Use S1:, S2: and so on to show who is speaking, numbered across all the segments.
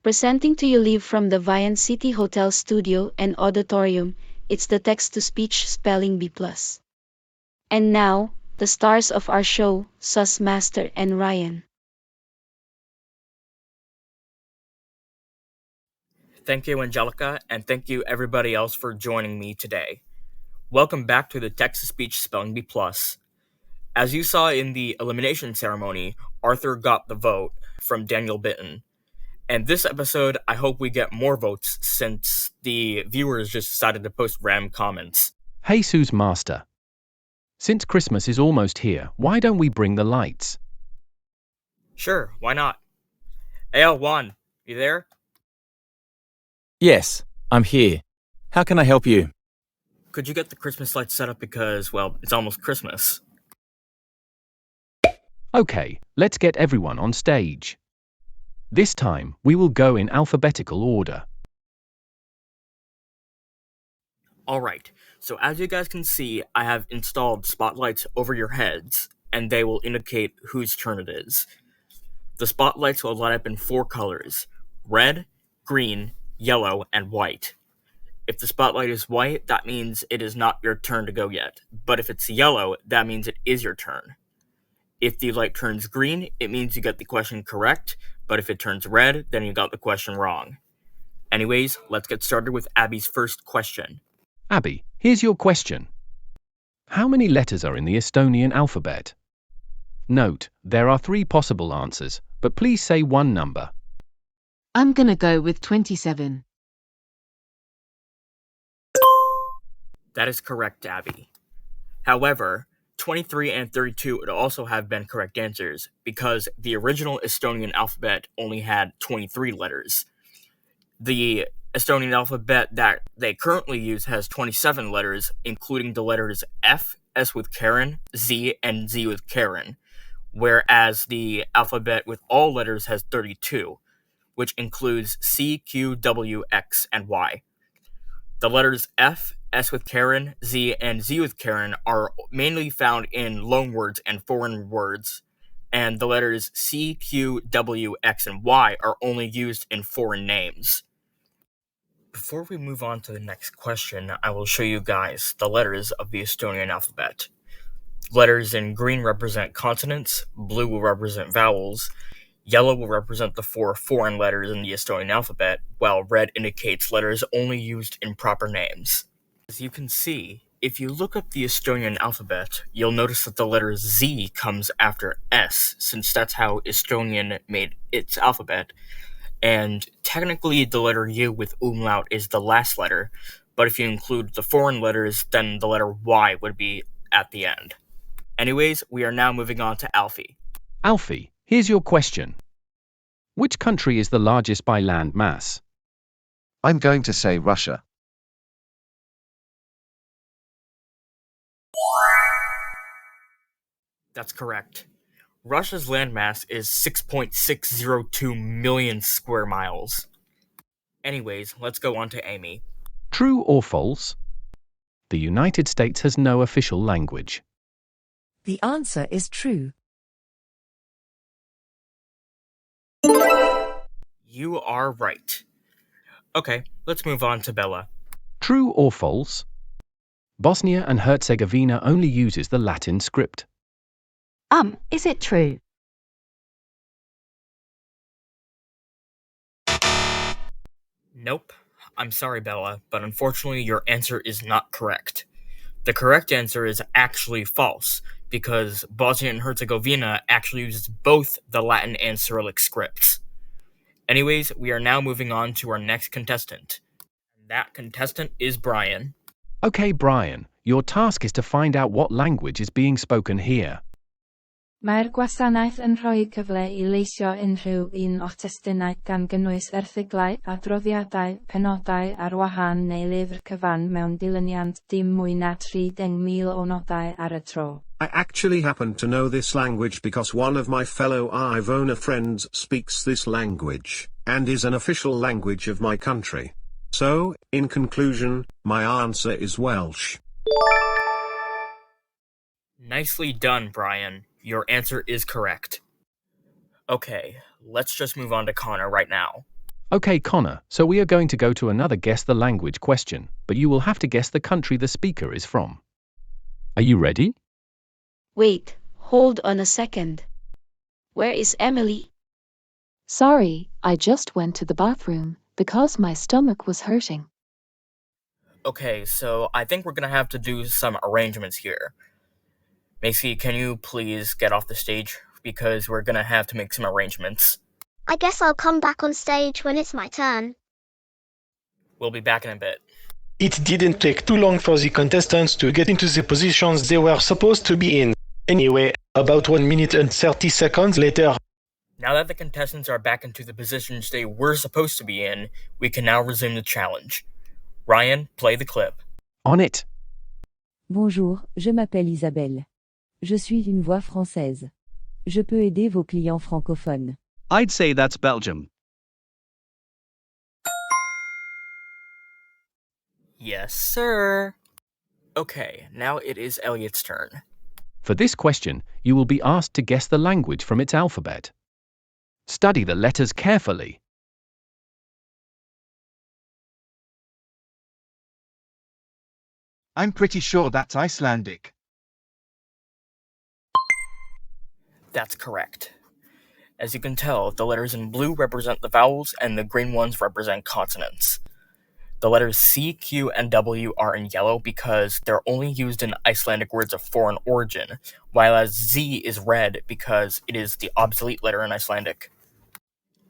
S1: Presenting to you live from the Vian City Hotel studio and auditorium, it's the text-to-speech spelling bee plus. And now, the stars of our show, Sus Master and Ryan.
S2: Thank you, Angelica, and thank you everybody else for joining me today. Welcome back to the text-to-speech spelling bee plus. As you saw in the elimination ceremony, Arthur got the vote from Daniel Bitten. And this episode, I hope we get more votes since the viewers just decided to post random comments.
S3: Hey Sus Master. Since Christmas is almost here, why don't we bring the lights?
S2: Sure, why not? Hey, Juan, you there?
S4: Yes, I'm here. How can I help you?
S2: Could you get the Christmas lights set up because, well, it's almost Christmas.
S3: Okay, let's get everyone on stage. This time, we will go in alphabetical order.
S2: Alright, so as you guys can see, I have installed spotlights over your heads, and they will indicate whose turn it is. The spotlights will light up in 4 colors: red, green, yellow, and white. If the spotlight is white, that means it is not your turn to go yet, but if it's yellow, that means it is your turn. If the light turns green, it means you got the question correct, but if it turns red, then you got the question wrong. Anyways, let's get started with Abby's first question.
S3: Abby, here's your question. How many letters are in the Estonian alphabet? Note, there are 3 possible answers, but please say one number.
S5: I'm gonna go with 27.
S2: That is correct, Abby. However, 23 and 32 would also have been correct answers, because the original Estonian alphabet only had 23 letters. The Estonian alphabet that they currently use has 27 letters, including the letters F, S with Karen, Z, and Z with Karen, whereas the alphabet with all letters has 32, which includes C, Q, W, X, and Y. The letters F, S with Karen, Z, and Z with Karen are mainly found in loanwords and foreign words, and the letters C, Q, W, X, and Y are only used in foreign names. Before we move on to the next question, I will show you guys the letters of the Estonian alphabet. Letters in green represent consonants, blue will represent vowels, yellow will represent the 4 foreign letters in the Estonian alphabet, while red indicates letters only used in proper names. As you can see, if you look up the Estonian alphabet, you'll notice that the letter Z comes after S, since that's how Estonian made its alphabet, and technically the letter U with umlaut is the last letter, but if you include the foreign letters, then the letter Y would be at the end. Anyways, we are now moving on to Alfie.
S3: Alfie, here's your question. Which country is the largest by land mass?
S6: I'm going to say Russia.
S2: That's correct. Russia's landmass is 6.602 million square miles. Anyways, let's go on to Amy.
S3: True or false? The United States has no official language.
S7: The answer is true.
S2: You are right. Okay, let's move on to Bella.
S3: True or false? Bosnia and Herzegovina only uses the Latin script.
S5: Is it true?
S2: Nope. I'm sorry, Bella, but unfortunately your answer is not correct. The correct answer is actually false, because Bosnia and Herzegovina actually uses both the Latin and Cyrillic scripts. Anyways, we are now moving on to our next contestant. That contestant is Brian.
S3: Okay, Brian, your task is to find out what language is being spoken here.
S8: Mae'r gwasanaeth yn rhoi cyfle I leisio unrhyw un o'ch testunau gan gynnwys erthyglau, adroddiadau, penodau ar wahân neu lyfr cyfan mewn dilyniant dim mwy na 30,000 o nodau ar y tro.
S9: I actually happen to know this language because one of my fellow Ivona friends speaks this language, and is an official language of my country. So, in conclusion, my answer is Welsh.
S2: Nicely done, Brian. Your answer is correct. Okay, let's just move on to Connor right now.
S3: Okay, Connor, so we are going to go to another guess the language question, but you will have to guess the country the speaker is from. Are you ready?
S1: Wait, hold on a second. Where is Emily?
S5: Sorry, I just went to the bathroom because my stomach was hurting.
S2: Okay, so I think we're gonna have to do some arrangements here. Macy, can you please get off the stage? Because we're gonna have to make some arrangements.
S10: I guess I'll come back on stage when it's my turn.
S2: We'll be back in a bit.
S11: It didn't take too long for the contestants to get into the positions they were supposed to be in. Anyway, about 1 minute and 30 seconds later.
S2: Now that the contestants are back into the positions they were supposed to be in, we can now resume the challenge. Ryan, play the clip.
S3: On it.
S7: Bonjour, je m'appelle Isabelle. Je suis une voix française. Je peux aider vos clients francophones.
S12: I'd say that's Belgium.
S2: Yes, sir. Okay, now it is Elliot's turn.
S3: For this question, you will be asked to guess the language from its alphabet. Study the letters carefully.
S6: I'm pretty sure that's Icelandic.
S2: That's correct. As you can tell, the letters in blue represent the vowels and the green ones represent consonants. The letters C, Q, and W are in yellow because they're only used in Icelandic words of foreign origin, while Z is red because it is the obsolete letter in Icelandic.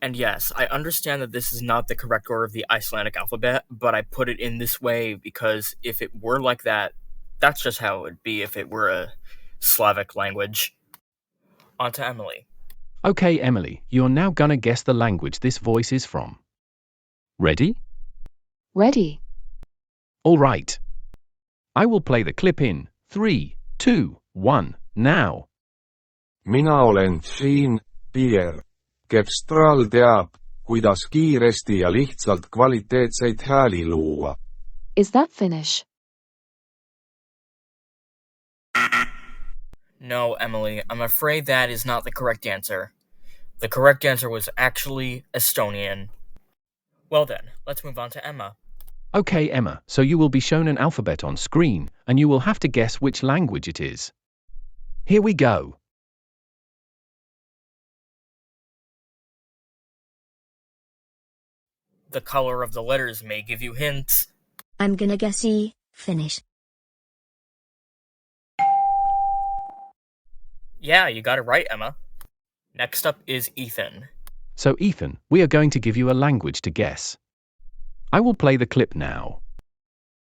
S2: And yes, I understand that this is not the correct order of the Icelandic alphabet, but I put it in this way because if it were like that, that's just how it would be if it were a Slavic language. On to Emily.
S3: Okay, Emily, you're now gonna guess the language this voice is from. Ready?
S5: Ready.
S3: All right. I will play the clip in 3, 2, 1, now.
S13: Mina olen siin, Pierre. Kevstral teab, kuidas kiiresti ja lihtsalt kvaliteetseid hääli luua.
S5: Is that Finnish?
S2: No, Emily, I'm afraid that is not the correct answer. The correct answer was actually Estonian. Well then, let's move on to Emma.
S3: Okay, Emma, so you will be shown an alphabet on screen, and you will have to guess which language it is. Here we go.
S2: The color of the letters may give you hints.
S10: I'm gonna guess Finnish.
S2: Yeah, you got it right, Emma. Next up is Ethan.
S3: So Ethan, we are going to give you a language to guess. I will play the clip now.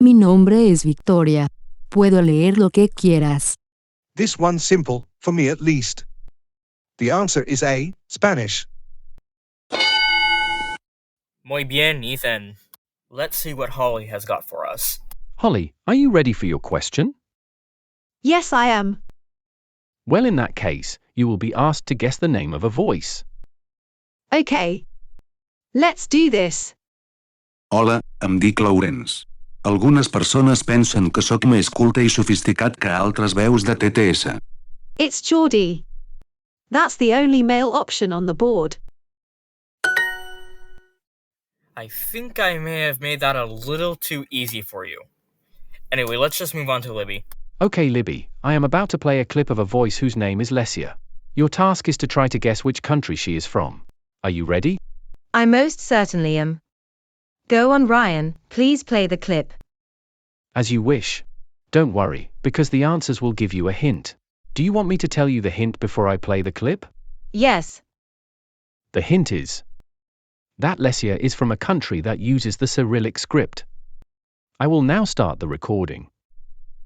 S14: Mi nombre es Victoria. Puedo leer lo que quieras.
S6: This one's simple, for me at least. The answer is A, Spanish.
S2: Muy bien, Ethan. Let's see what Holly has got for us.
S3: Holly, are you ready for your question?
S15: Yes, I am.
S3: Well, in that case, you will be asked to guess the name of a voice.
S15: Okay. Let's do this.
S16: Hola, em dic Lawrence. Algunes persones pensen que sóc més culte i sofisticat que altres veus de TTS.
S15: It's Geordie. That's the only male option on the board.
S2: I think I may have made that a little too easy for you. Anyway, let's just move on to Libby.
S3: Okay, Libby, I am about to play a clip of a voice whose name is Lesia. Your task is to try to guess which country she is from. Are you ready?
S17: I most certainly am. Go on, Ryan, please play the clip.
S3: As you wish. Don't worry, because the answers will give you a hint. Do you want me to tell you the hint before I play the clip?
S17: Yes.
S3: The hint is that Lesia is from a country that uses the Cyrillic script. I will now start the recording.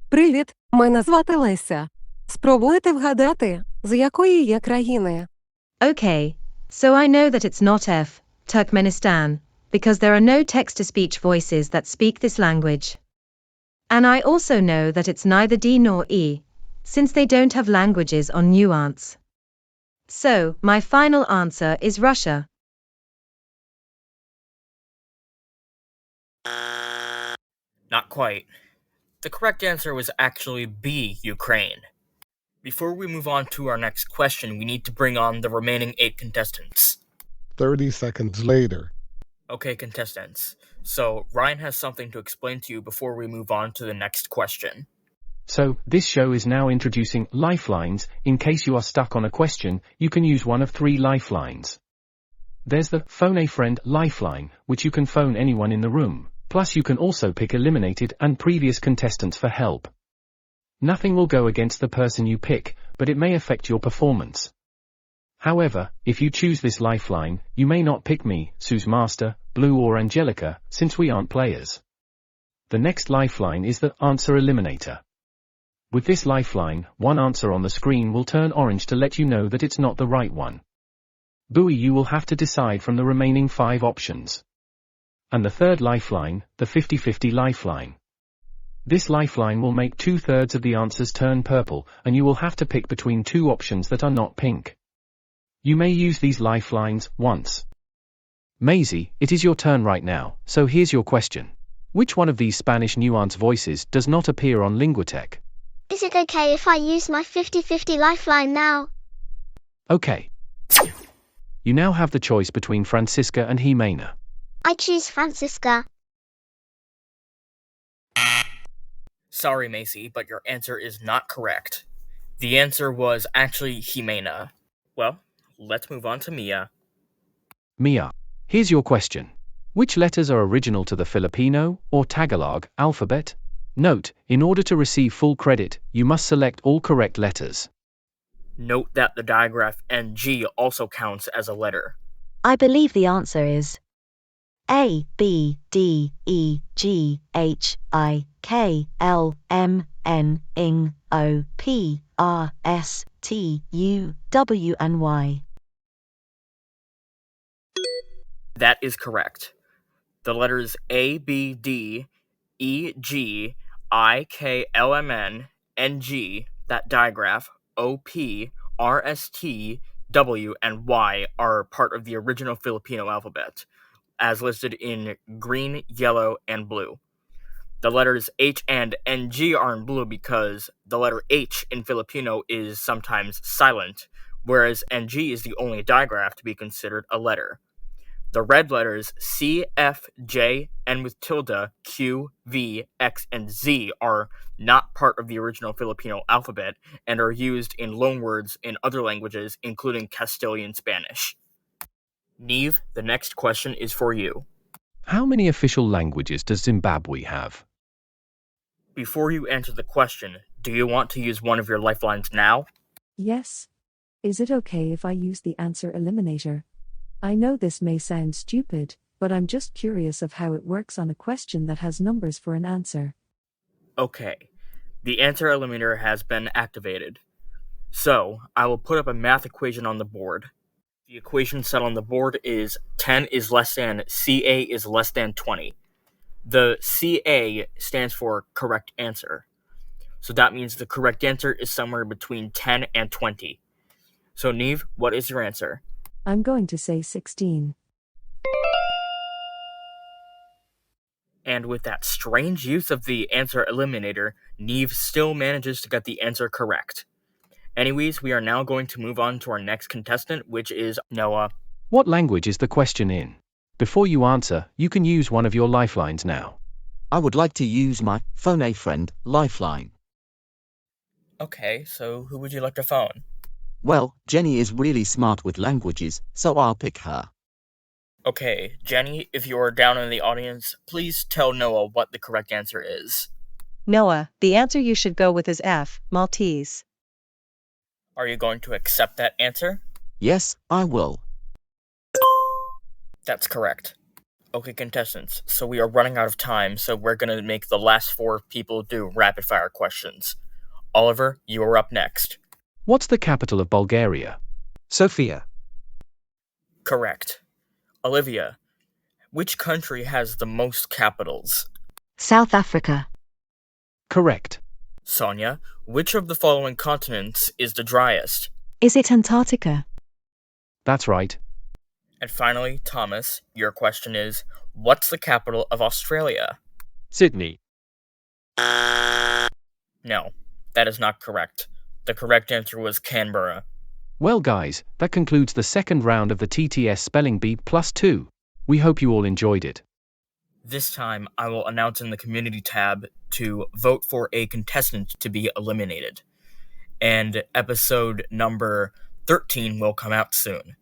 S14: Привіт, мене звати Леся. Спробуйте вгадати, з якої є країни.
S17: Okay, so I know that it's not F, Turkmenistan, because there are no text-to-speech voices that speak this language. And I also know that it's neither D nor E, since they don't have languages on nuance. So, my final answer is Russia.
S2: Not quite. The correct answer was actually B, Ukraine. Before we move on to our next question, we need to bring on the remaining 8 contestants.
S18: 30 seconds later.
S2: Okay, contestants. So, Ryan has something to explain to you before we move on to the next question.
S3: So, this show is now introducing lifelines. In case you are stuck on a question, you can use one of 3 lifelines. There's the phone a friend lifeline, which you can phone anyone in the room. Plus you can also pick eliminated and previous contestants for help. Nothing will go against the person you pick, but it may affect your performance. However, if you choose this lifeline, you may not pick me, Sue's Master, Blue or Angelica, since we aren't players. The next lifeline is the answer eliminator. With this lifeline, one answer on the screen will turn orange to let you know that it's not the right one. Buoy, you will have to decide from the remaining 5 options. And the third lifeline, the 50-50 lifeline. This lifeline will make 2/3 of the answers turn purple, and you will have to pick between 2 options that are not pink. You may use these lifelines once. Maisie, it is your turn right now, so here's your question. Which one of these Spanish nuance voices does not appear on Linguatech?
S10: Is it okay if I use my 50-50 lifeline now?
S3: Okay. You now have the choice between Francisca and Jimena.
S10: I choose Francisca.
S2: Sorry, Macy, but your answer is not correct. The answer was actually Jimena. Well, let's move on to Mia.
S3: Mia, here's your question. Which letters are original to the Filipino or Tagalog alphabet? Note, in order to receive full credit, you must select all correct letters.
S2: Note that the digraph NG also counts as a letter.
S18: I believe the answer is A, B, D, E, G, H, I, K, L, M, N, Ing, O, P, R, S, T, U, W, and Y.
S2: That is correct. The letters A, B, D, E, G, I, K, L, M, N, N, G, that digraph, O, P, R, S, T, W, and Y are part of the original Filipino alphabet, as listed in green, yellow, and blue. The letters H and NG are in blue because the letter H in Filipino is sometimes silent, whereas NG is the only digraph to be considered a letter. The red letters C, F, J, and with tilde, Q, V, X, and Z are not part of the original Filipino alphabet and are used in loanwords in other languages, including Castilian Spanish. Neve, the next question is for you.
S3: How many official languages does Zimbabwe have?
S2: Before you answer the question, do you want to use one of your lifelines now?
S19: Yes. Is it okay if I use the answer eliminator? I know this may sound stupid, but I'm just curious of how it works on a question that has numbers for an answer.
S2: Okay. The answer eliminator has been activated. So, I will put up a math equation on the board. The equation set on the board is 10 is less than CA is less than 20. The CA stands for correct answer. So that means the correct answer is somewhere between 10 and 20. So Neve, what is your answer?
S19: I'm going to say 16.
S2: And with that strange use of the answer eliminator, Neve still manages to get the answer correct. Anyways, we are now going to move on to our next contestant, which is Noah.
S3: What language is the question in? Before you answer, you can use one of your lifelines now.
S20: I would like to use my phone a friend lifeline.
S2: Okay, so who would you like to phone?
S20: Well, Jenny is really smart with languages, so I'll pick her.
S2: Okay, Jenny, if you are down in the audience, please tell Noah what the correct answer is.
S17: Noah, the answer you should go with is F, Maltese.
S2: Are you going to accept that answer?
S20: Yes, I will.
S2: That's correct. Okay, contestants, so we are running out of time, so we're going to make the last 4 people do rapid-fire questions. Oliver, you are up next.
S3: What's the capital of Bulgaria?
S6: Sofia.
S2: Correct. Olivia, which country has the most capitals?
S18: South Africa.
S3: Correct.
S2: Sonia, which of the following continents is the driest?
S18: Is it Antarctica?
S3: That's right.
S2: And finally, Thomas, your question is, what's the capital of Australia?
S12: Sydney.
S2: No, that is not correct. The correct answer was Canberra.
S3: Well guys, that concludes the second round of the TTS Spelling Bee +2. We hope you all enjoyed it.
S2: This time, I will announce in the community tab to vote for a contestant to be eliminated. And episode number 13 will come out soon.